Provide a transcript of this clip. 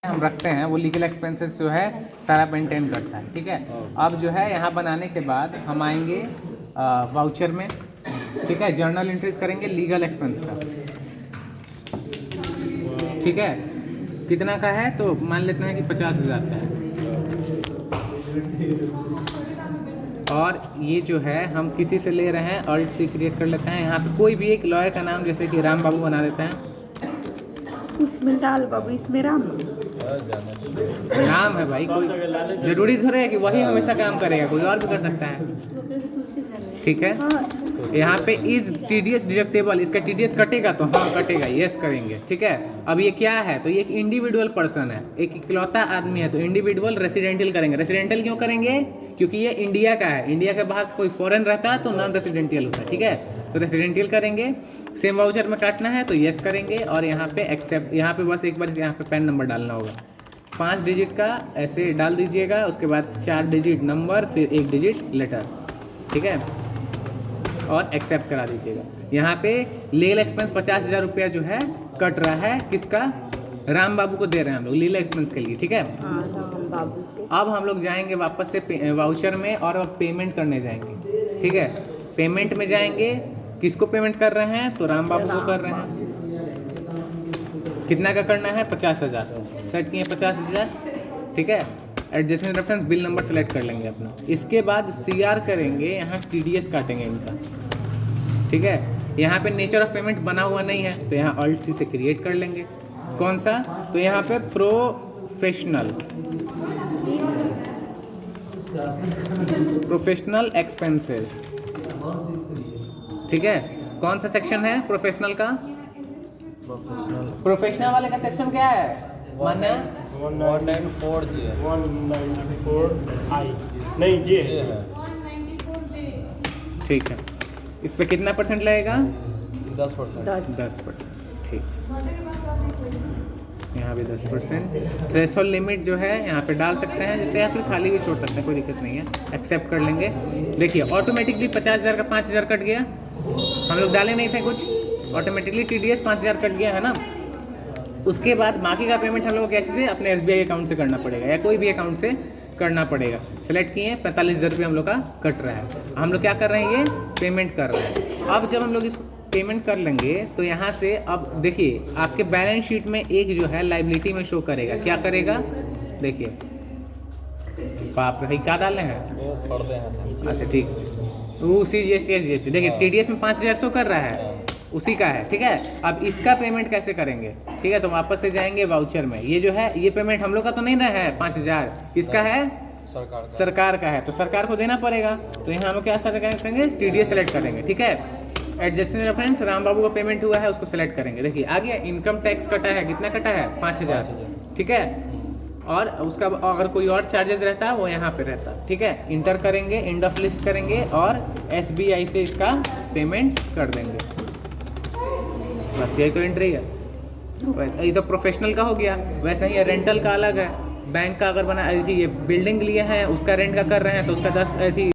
हम रखते हैं वो लीगल एक्सपेंसेस जो है सारा मेंटेन करता है। ठीक है, अब जो है यहाँ बनाने के बाद हम आएंगे वाउचर में। ठीक है, जर्नल एंट्रीज करेंगे लीगल एक्सपेंस का। ठीक है, कितना का है तो मान लेते हैं कि 50,000 का है। और ये जो है हम किसी से ले रहे हैं, ऑल्ट सी क्रिएट कर लेते हैं। यहाँ पे कोई भी एक लॉयर का नाम जैसे कि राम बाबू बना देते हैं। उसमें लाल बाबू, इसमें राम नाम है भाई, कोई जरूरी थोड़ा है कि वही हमेशा काम करेगा, कोई और भी कर सकता है। ठीक है, यहाँ पे इज TDS डिडक्टेबल, इसका TDS कटेगा तो हाँ कटेगा, यस करेंगे। ठीक है, अब ये क्या है तो ये एक इंडिविजुअल पर्सन है, एक इकलौता आदमी है, तो इंडिविजुअल रेसिडेंशियल करेंगे। रेसिडेंशियल क्यों करेंगे? क्योंकि ये इंडिया का है, इंडिया के बाहर कोई फॉरेन रहता है तो नॉन रेसिडेंशियल होता है। ठीक है, तो रेसिडेंशियल करेंगे। सेम वाउचर में काटना है तो यस करेंगे, और यहाँ पे एक्सेप्ट, यहाँ पे बस एक बार यहाँ पे पैन नंबर डालना होगा। 5 डिजिट का ऐसे डाल दीजिएगा, उसके बाद 4 डिजिट नंबर, फिर 1 डिजिट लेटर। ठीक है, और एक्सेप्ट करा दीजिएगा। यहाँ पे लीगल एक्सपेंस 50,000 रुपया जो है कट रहा है, किसका? राम बाबू को दे रहे हैं हम लोग लीगल एक्सपेंस के लिए। ठीक है, राम बाबू के। अब हम लोग जाएंगे वापस से वाउचर में और अब पेमेंट करने जाएंगे। ठीक है, पेमेंट में जाएंगे, किसको पेमेंट कर रहे हैं तो राम बाबू को कर रहे हैं। कितना का करना है? 50,000 सेट किए 50,000। ठीक है, adjustment reference bill number select कर लेंगे अपना। इसके बाद CR करेंगे, यहाँ TDS काटेंगे इनका। ठीक है, यहाँ पे नेचर ऑफ पेमेंट बना हुआ नहीं है तो यहाँ ऑल्ट सी से क्रिएट कर लेंगे। कौन सा? तो यहाँ पे प्रोफेशनल एक्सपेंसेस। ठीक है, कौन सा सेक्शन है प्रोफेशनल का? प्रोफेशनल वाले का सेक्शन क्या है? मानना 194J 194I नहीं जे है। ठीक है, इस पे कितना परसेंट लगेगा? 10%। 10%। ठीक, यहाँ भी 10%। थ्रेशोल्ड लिमिट जो है यहाँ पे डाल सकते हैं जैसे, या फिर खाली भी छोड़ सकते हैं, कोई दिक्कत नहीं है। एक्सेप्ट कर लेंगे। देखिए ऑटोमेटिकली 50,000 का 5,000 कट गया, हम लोग डाले नहीं थे कुछ, ऑटोमेटिकली TDS 5,000 कट गया है ना। उसके बाद बाकी का पेमेंट हम लोग कैसे से अपने SBI अकाउंट से करना पड़ेगा या कोई भी अकाउंट से करना पड़ेगा। सेलेक्ट किए, 45,000 रुपये हम लोग का कट रहा है। हम लोग क्या कर रहे हैं? ये पेमेंट कर रहे हैं। अब जब हम लोग इसको पेमेंट कर लेंगे तो यहाँ से अब देखिए आपके बैलेंस शीट में एक जो है लाइबिलिटी में शो करेगा। क्या करेगा? देखिए, बाप रे, क्या डाले हैं? वो पर्दे हैं। अच्छा ठीक, उसी GST देखिए TDS में 5,000 शो कर रहा है, उसी का है। ठीक है, अब इसका पेमेंट कैसे करेंगे? ठीक है, तो वापस से जाएंगे वाउचर में। ये जो है ये पेमेंट हम लोग का तो नहीं ना है 5,000, किसका है? सरकार का है, तो सरकार को देना पड़ेगा। तो यहाँ हम लोग क्या करेंगे? TDS सेलेक्ट करेंगे। ठीक है, एडजस्टमेंट रेफरेंस राम बाबू का पेमेंट हुआ है, उसको सेलेक्ट करेंगे। देखिए आ गया, इनकम टैक्स कटा है, कितना कटा है? 5,000। ठीक है, और उसका अगर कोई और चार्जेस रहता है वो यहाँ पे रहता है। ठीक है, इंटर करेंगे, एंड ऑफ लिस्ट करेंगे और SBI से इसका पेमेंट कर देंगे। बस यही तो एंट्री है। ये तो प्रोफेशनल का हो गया। वैसे ही रेंटल का अलग है, बैंक का अगर बना ये बिल्डिंग लिए हैं उसका रेंट का कर रहे हैं तो उसका 10